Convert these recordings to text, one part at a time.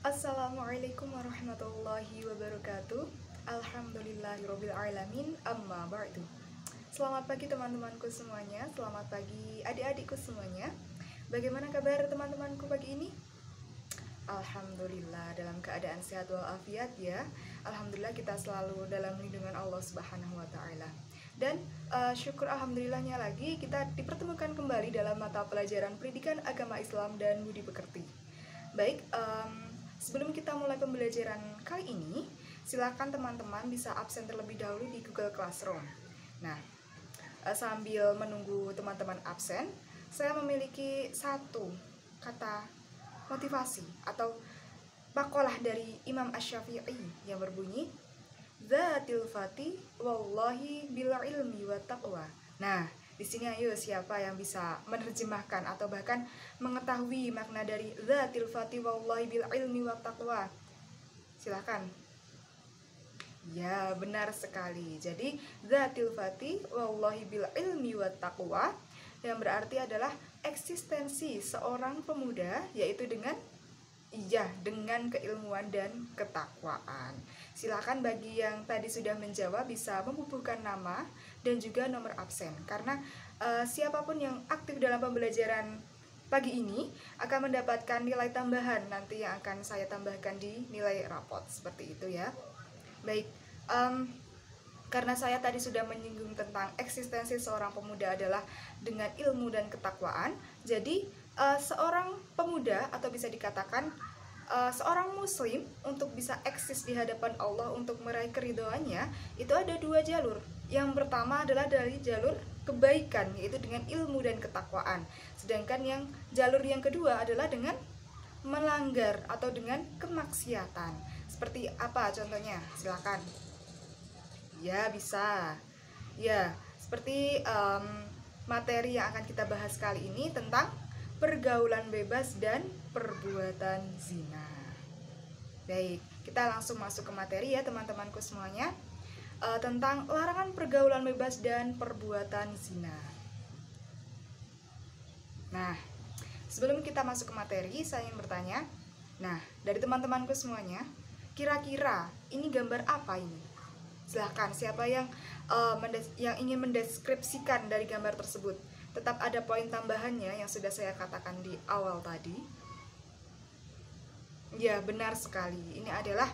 Assalamualaikum warahmatullahi wabarakatuh. Alhamdulillahirobbilalamin. Amma ba'du. Selamat pagi teman-temanku semuanya. Selamat pagi adik-adikku semuanya. Bagaimana kabar teman-temanku pagi ini? Alhamdulillah dalam keadaan sehat walafiat ya. Alhamdulillah kita selalu dalam lindungan Allah Subhanahu wa taala. Dan syukur alhamdulillahnya lagi kita dipertemukan kembali dalam mata pelajaran Pendidikan Agama Islam dan Budi Pekerti. Baik, sebelum kita mulai pembelajaran kali ini, silakan teman-teman bisa absen terlebih dahulu di Google Classroom. Nah, sambil menunggu teman-teman absen, saya memiliki satu kata motivasi atau makalah dari Imam Asy-Syafi'i yang berbunyi Dzatil fati wallahi bil ilmi wa taqwa. Nah, di sini ayo siapa yang bisa menerjemahkan atau bahkan mengetahui makna dari Dzatil fati wallahi bil ilmi wa taqwa? Silakan. Ya, benar sekali. Jadi, Dzatil fati wallahi bil ilmi wa taqwa yang berarti adalah eksistensi seorang pemuda yaitu dengan keilmuan dan ketakwaan. Silakan bagi yang tadi sudah menjawab bisa membubuhkan nama dan juga nomor absen. Karena siapapun yang aktif dalam pembelajaran pagi ini akan mendapatkan nilai tambahan nanti yang akan saya tambahkan di nilai rapot. Seperti itu ya. Baik, karena saya tadi sudah menyinggung tentang eksistensi seorang pemuda adalah dengan ilmu dan ketakwaan. Jadi seorang pemuda atau bisa dikatakan seorang muslim untuk bisa eksis di hadapan Allah untuk meraih keridhoannya itu ada dua jalur. Yang pertama adalah dari jalur kebaikan yaitu dengan ilmu dan ketakwaan. Sedangkan yang jalur yang kedua adalah dengan melanggar atau dengan kemaksiatan. Seperti apa contohnya? Silakan. Ya, bisa. Ya, seperti materi yang akan kita bahas kali ini tentang pergaulan bebas dan perbuatan zina. Baik, kita langsung masuk ke materi ya teman-temanku semuanya, tentang larangan pergaulan bebas dan perbuatan zina. Nah, sebelum kita masuk ke materi, saya ingin bertanya, nah, dari teman-temanku semuanya, kira-kira ini gambar apa ini? Silahkan, siapa yang ingin mendeskripsikan dari gambar tersebut? Tetap ada poin tambahannya yang sudah saya katakan di awal tadi. Ya, benar sekali. Ini adalah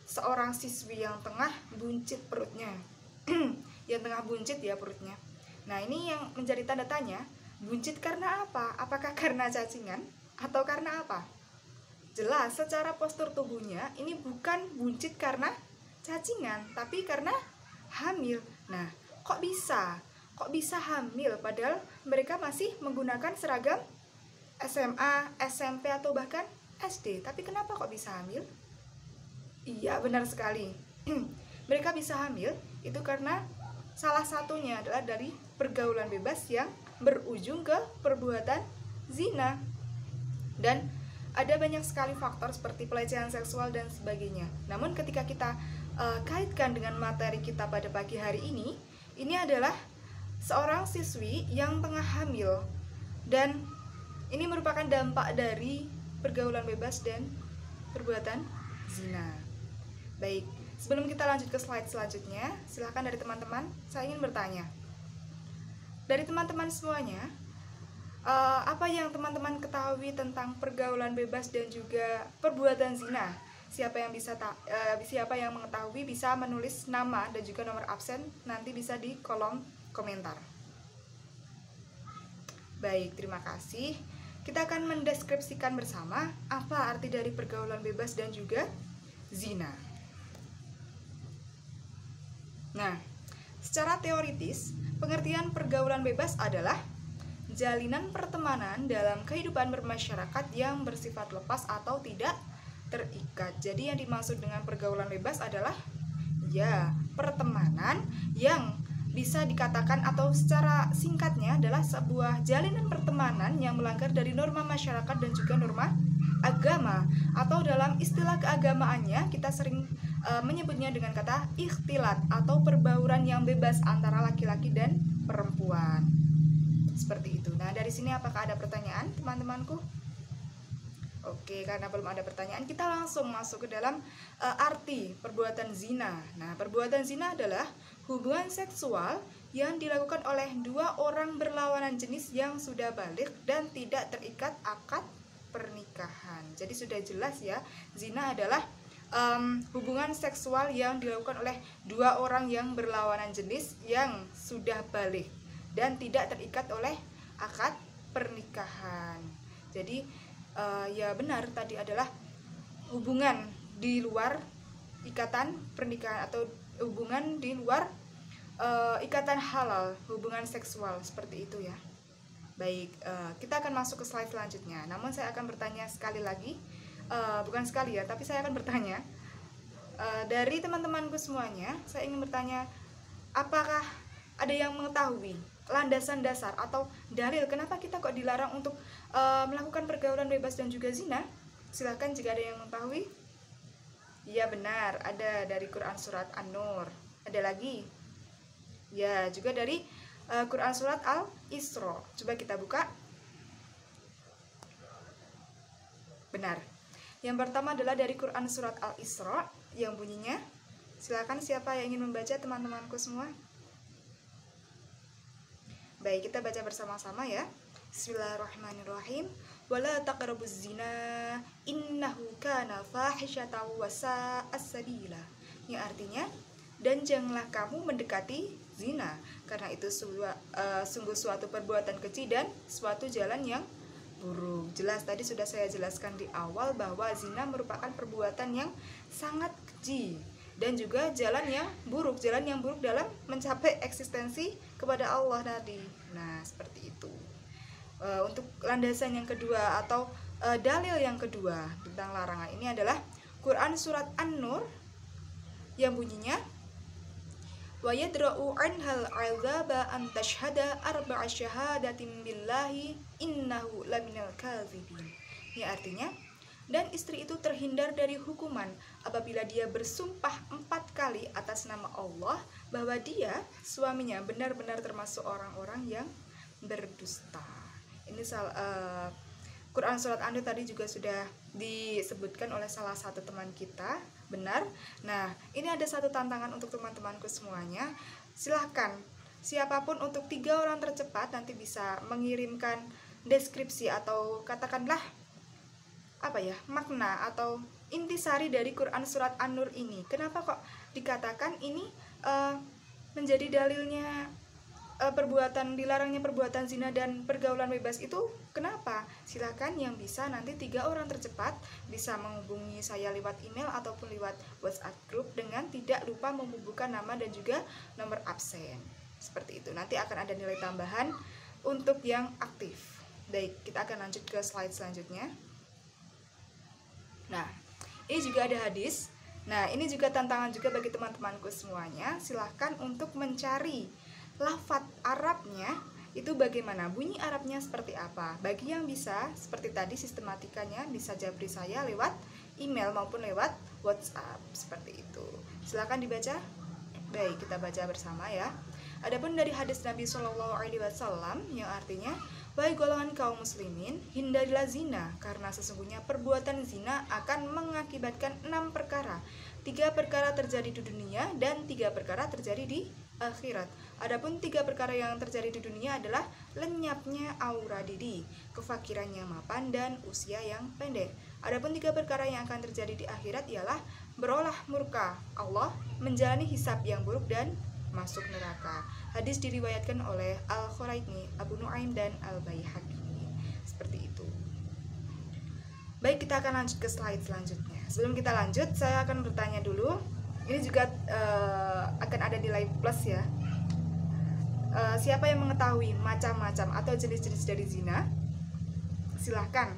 seorang siswi yang tengah buncit perutnya. Yang tengah buncit ya perutnya. Nah, ini yang menjadi tanda tanya. Buncit karena apa? Apakah karena cacingan? Atau karena apa? Jelas, secara postur tubuhnya ini bukan buncit karena cacingan, tapi karena hamil. Nah, kok bisa? Kok bisa hamil padahal mereka masih menggunakan seragam SMA, SMP atau bahkan SD. Tapi kenapa kok bisa hamil? Iya, benar sekali. Mereka bisa hamil itu karena salah satunya adalah dari pergaulan bebas yang berujung ke perbuatan zina. Dan ada banyak sekali faktor seperti pelecehan seksual dan sebagainya. Namun ketika kita kaitkan dengan materi kita pada pagi hari ini adalah seorang siswi yang tengah hamil. Dan ini merupakan dampak dari pergaulan bebas dan perbuatan zina. Baik, sebelum kita lanjut ke slide selanjutnya, silahkan dari teman-teman, saya ingin bertanya. Dari teman-teman semuanya, apa yang teman-teman ketahui tentang pergaulan bebas dan juga perbuatan zina? Siapa yang mengetahui bisa menulis nama dan juga nomor absen, nanti bisa di kolom komentar. Baik, terima kasih. Kita akan mendeskripsikan bersama apa arti dari pergaulan bebas dan juga zina. Nah, secara teoritis, pengertian pergaulan bebas adalah jalinan pertemanan dalam kehidupan bermasyarakat yang bersifat lepas atau tidak terikat. Jadi yang dimaksud dengan pergaulan bebas adalah ya, pertemanan yang bisa dikatakan atau secara singkatnya adalah sebuah jalinan pertemanan yang melanggar dari norma masyarakat dan juga norma agama, atau dalam istilah keagamaannya kita sering menyebutnya dengan kata ikhtilat atau perbauran yang bebas antara laki-laki dan perempuan. Seperti itu. Nah, dari sini apakah ada pertanyaan teman-temanku? Oke, karena belum ada pertanyaan, kita langsung masuk ke dalam arti perbuatan zina. Nah, perbuatan zina adalah hubungan seksual yang dilakukan oleh dua orang berlawanan jenis yang sudah balik dan tidak terikat akad pernikahan. Jadi sudah jelas ya, zina adalah hubungan seksual yang dilakukan oleh dua orang yang berlawanan jenis yang sudah balik dan tidak terikat oleh akad pernikahan. Jadi ya benar, tadi adalah hubungan di luar ikatan pernikahan atau hubungan di luar ikatan halal, hubungan seksual seperti itu ya. Baik, kita akan masuk ke slide selanjutnya. Namun saya akan bertanya sekali lagi, bukan sekali ya, tapi saya akan bertanya dari teman-temanku semuanya. Saya ingin bertanya, apakah ada yang mengetahui landasan dasar atau dalil kenapa kita kok dilarang untuk melakukan pergaulan bebas dan juga zina? Silahkan jika ada yang mengetahui. Iya benar, ada dari Quran surat An-Nur. Ada lagi? Ya, juga dari Quran surat Al-Isra. Coba kita buka. Benar. Yang pertama adalah dari Quran surat Al-Isra yang bunyinya, silakan siapa yang ingin membaca, teman-temanku semua. Baik, kita baca bersama-sama ya. Bismillahirrahmanirrahim. Wala taqrabuz zina innahu kana fahisyatan wa sa'a sabila. Yang artinya, dan janganlah kamu mendekati zina, karena itu sungguh suatu perbuatan keji dan suatu jalan yang buruk. Jelas tadi sudah saya jelaskan di awal bahwa zina merupakan perbuatan yang sangat keji dan juga jalan yang buruk dalam mencapai eksistensi kepada Allah tadi. Nah, seperti itu. Untuk landasan yang kedua atau dalil yang kedua tentang larangan ini adalah Quran surat An-Nur yang bunyinya, wa yadra'u anhal 'adzaba an tashhada arba'a syahadatin billahi innahu laminal kadzibin. Ya, artinya, dan istri itu terhindar dari hukuman apabila dia bersumpah 4 kali atas nama Allah bahwa dia, suaminya, benar-benar termasuk orang-orang yang berdusta. Ini Quran surat An-Nur tadi juga sudah disebutkan oleh salah satu teman kita, benar. Nah, ini ada satu tantangan untuk teman-temanku semuanya. Silahkan, siapapun untuk 3 orang tercepat nanti bisa mengirimkan deskripsi atau katakanlah makna atau intisari dari Quran surat An-Nur ini. Kenapa kok dikatakan ini menjadi dalilnya dilarangnya perbuatan zina dan pergaulan bebas itu? Kenapa? Silakan yang bisa nanti 3 orang tercepat bisa menghubungi saya lewat email ataupun lewat WhatsApp group dengan tidak lupa membubuhkan nama dan juga nomor absen. Seperti itu. Nanti akan ada nilai tambahan untuk yang aktif. Baik, kita akan lanjut ke slide selanjutnya. Nah, ini juga ada hadis. Nah, ini juga tantangan juga bagi teman-temanku semuanya. Silahkan untuk mencari lafadz Arabnya itu bagaimana, bunyi Arabnya seperti apa. Bagi yang bisa, seperti tadi sistematikanya bisa japri saya lewat email maupun lewat WhatsApp, seperti itu. Silahkan dibaca. Baik, kita baca bersama ya. Adapun dari hadis Nabi SAW yang artinya, wahai golongan kaum muslimin, hindarilah zina, karena sesungguhnya perbuatan zina akan mengakibatkan 6 perkara. 3 perkara terjadi di dunia dan 3 perkara terjadi di akhirat. Adapun 3 perkara yang terjadi di dunia adalah lenyapnya aura diri, kefakiran yang mapan, dan usia yang pendek. Adapun 3 perkara yang akan terjadi di akhirat ialah berolah murka Allah, menjalani hisab yang buruk, dan masuk neraka. Hadis diriwayatkan oleh Al-Khuraitni, Abu Nuaim, dan Al-Baihaqi. Seperti itu. Baik, kita akan lanjut ke slide selanjutnya. Sebelum kita lanjut, saya akan bertanya dulu. Ini juga akan ada nilai plus ya. Siapa yang mengetahui macam-macam atau jenis-jenis dari zina? Silahkan.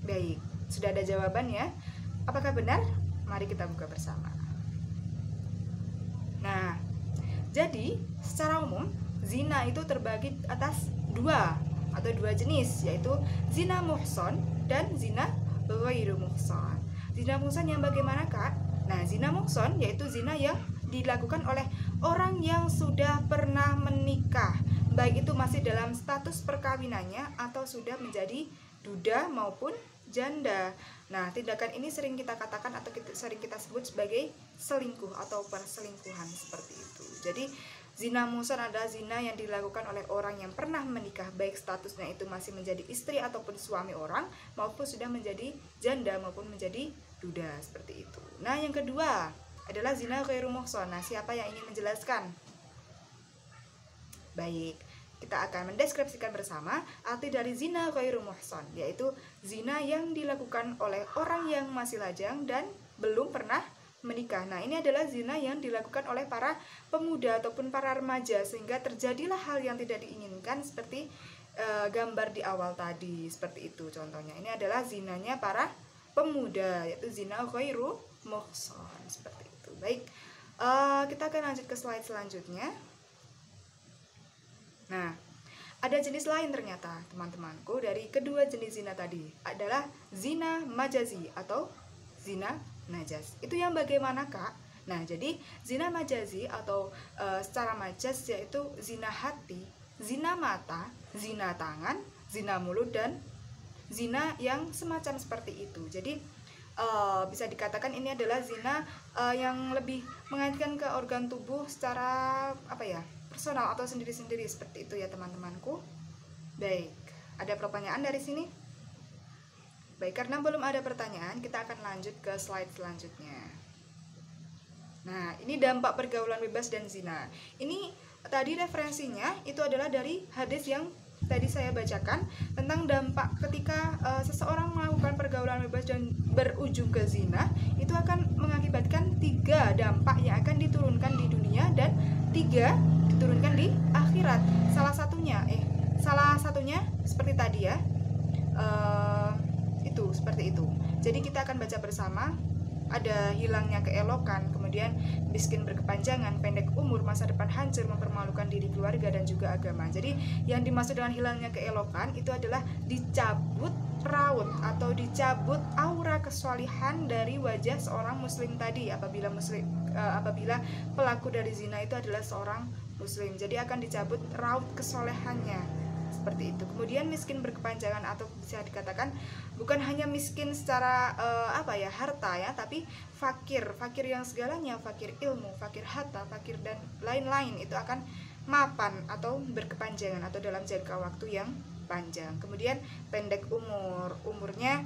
Baik, sudah ada jawaban ya. Apakah benar? Mari kita buka bersama. Nah, jadi secara umum zina itu terbagi atas 2 jenis, yaitu zina muhson dan zina ghairu muhson. Zina muhson yang bagaimana, Kak? Nah, zina muhson yaitu zina yang dilakukan oleh orang yang sudah pernah menikah, baik itu masih dalam status perkawinannya atau sudah menjadi duda maupun janda. Nah, tindakan ini sering kita katakan atau sering kita sebut sebagai selingkuh atau perselingkuhan seperti itu. Jadi zina muhsan adalah zina yang dilakukan oleh orang yang pernah menikah, baik statusnya itu masih menjadi istri ataupun suami orang, maupun sudah menjadi janda maupun menjadi duda seperti itu. Nah, yang kedua adalah zina ghairu muhsan. Nah, siapa yang ingin menjelaskan? Baik, kita akan mendeskripsikan bersama arti dari zina ghairu muhsan, yaitu zina yang dilakukan oleh orang yang masih lajang dan belum pernah menikah. Nah, ini adalah zina yang dilakukan oleh para pemuda ataupun para remaja, sehingga terjadilah hal yang tidak diinginkan seperti gambar di awal tadi, seperti itu contohnya. Ini adalah zinanya para pemuda, yaitu zina ghairu muhsan seperti itu. Baik, kita akan lanjut ke slide selanjutnya. Nah, ada jenis lain ternyata teman-temanku dari kedua jenis zina tadi, adalah zina majazi atau zina najas. Itu yang bagaimana, Kak? Nah, jadi zina majazi atau secara majaz yaitu zina hati, zina mata, zina tangan, zina mulut, dan zina yang semacam seperti itu. Jadi bisa dikatakan ini adalah zina yang lebih mengaitkan ke organ tubuh secara personal atau sendiri-sendiri seperti itu ya teman-temanku. Baik, ada pertanyaan dari sini? Baik, karena belum ada pertanyaan, kita akan lanjut ke slide selanjutnya. Nah, ini dampak pergaulan bebas dan zina. Ini tadi referensinya itu adalah dari hadis yang tadi saya bacakan tentang dampak ketika seseorang melakukan pergaulan bebas dan berujung ke zina, itu akan mengakibatkan 3 dampak yang akan diturunkan di dunia dan 3 diturunkan di akhirat. Salah satunya seperti tadi ya, itu seperti itu. Jadi kita akan baca bersama. Ada hilangnya keelokan, kemudian miskin berkepanjangan, pendek umur, masa depan hancur, mempermalukan diri, keluarga, dan juga agama. Jadi yang dimaksud dengan hilangnya keelokan itu adalah dicabut raut atau dicabut aura kesolihan dari wajah seorang muslim tadi apabila pelaku dari zina itu adalah seorang muslim. Jadi akan dicabut raut kesolehannya seperti itu. Kemudian miskin berkepanjangan atau bisa dikatakan bukan hanya miskin secara harta ya, tapi fakir yang segalanya, fakir ilmu, fakir harta, fakir dan lain-lain itu akan mapan atau berkepanjangan atau dalam jangka waktu yang panjang. Kemudian pendek umurnya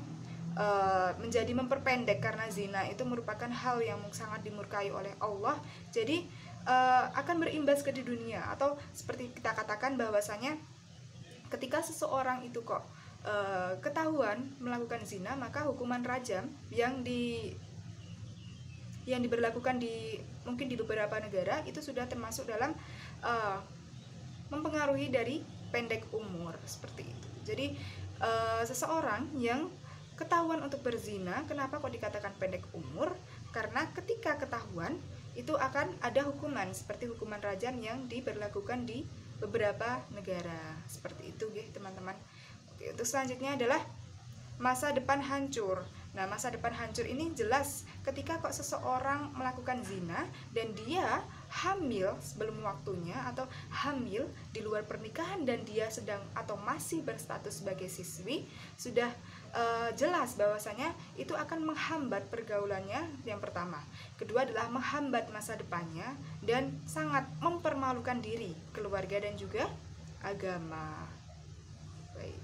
menjadi memperpendek karena zina itu merupakan hal yang sangat dimurkai oleh Allah. Jadi akan berimbas ke di dunia, atau seperti kita katakan bahwasanya ketika seseorang itu ketahuan melakukan zina, maka hukuman rajam yang diberlakukan mungkin di beberapa negara itu sudah termasuk dalam mempengaruhi dari pendek umur seperti itu. Jadi seseorang yang ketahuan untuk berzina, kenapa kok dikatakan pendek umur? Karena ketika ketahuan itu akan ada hukuman seperti hukuman rajam yang diberlakukan di beberapa negara seperti itu ya teman-teman. Oke, untuk selanjutnya adalah masa depan hancur. Nah, masa depan hancur ini jelas ketika kok seseorang melakukan zina dan dia hamil sebelum waktunya atau hamil di luar pernikahan dan dia sedang atau masih berstatus sebagai siswi, sudah jelas bahwasanya itu akan menghambat pergaulannya yang pertama. Kedua adalah menghambat masa depannya dan sangat mempermalukan diri, keluarga, dan juga agama. Baik.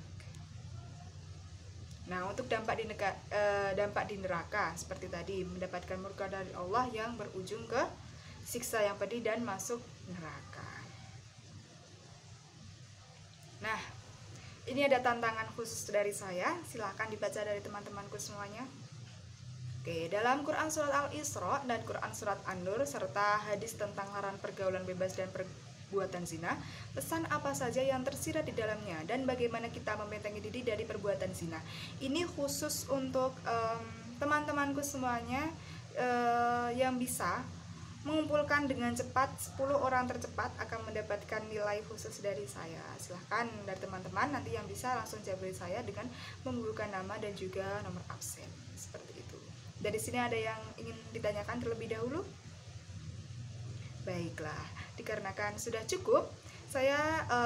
Nah, untuk dampak di neraka seperti tadi, mendapatkan murka dari Allah yang berujung ke siksa yang pedih dan masuk neraka. Nah, ini ada tantangan khusus dari saya, silahkan dibaca dari teman-temanku semuanya. Oke, dalam Quran Surat Al-Isra dan Quran Surat An-Nur serta hadis tentang larangan pergaulan bebas dan perbuatan zina, pesan apa saja yang tersirat di dalamnya dan bagaimana kita membentengi diri dari perbuatan zina. Ini khusus untuk teman-temanku semuanya yang bisa mengumpulkan dengan cepat 10 orang tercepat akan mendapatkan nilai khusus dari saya. Silahkan dari teman-teman nanti yang bisa langsung jawab saya dengan membubuhkan nama dan juga nomor absen seperti itu. Dari sini ada yang ingin ditanyakan terlebih dahulu? Baiklah, dikarenakan sudah cukup, saya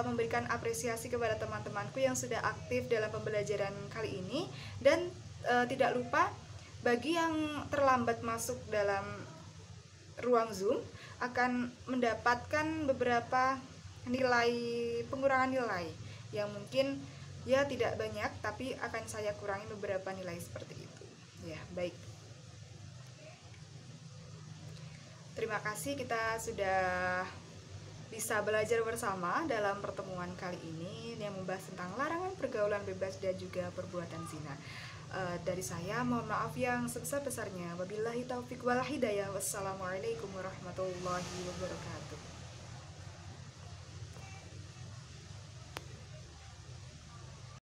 memberikan apresiasi kepada teman-temanku yang sudah aktif dalam pembelajaran kali ini, dan tidak lupa bagi yang terlambat masuk dalam ruang Zoom akan mendapatkan beberapa nilai, pengurangan nilai yang mungkin ya tidak banyak, tapi akan saya kurangi beberapa nilai seperti itu. Ya, baik. Terima kasih, kita sudah bisa belajar bersama dalam pertemuan kali ini yang membahas tentang larangan pergaulan bebas dan juga perbuatan zina. Dari saya mohon maaf yang sebesar-besarnya. Wabillahi taufiq wal hidayah. Wassalamualaikum warahmatullahi wabarakatuh.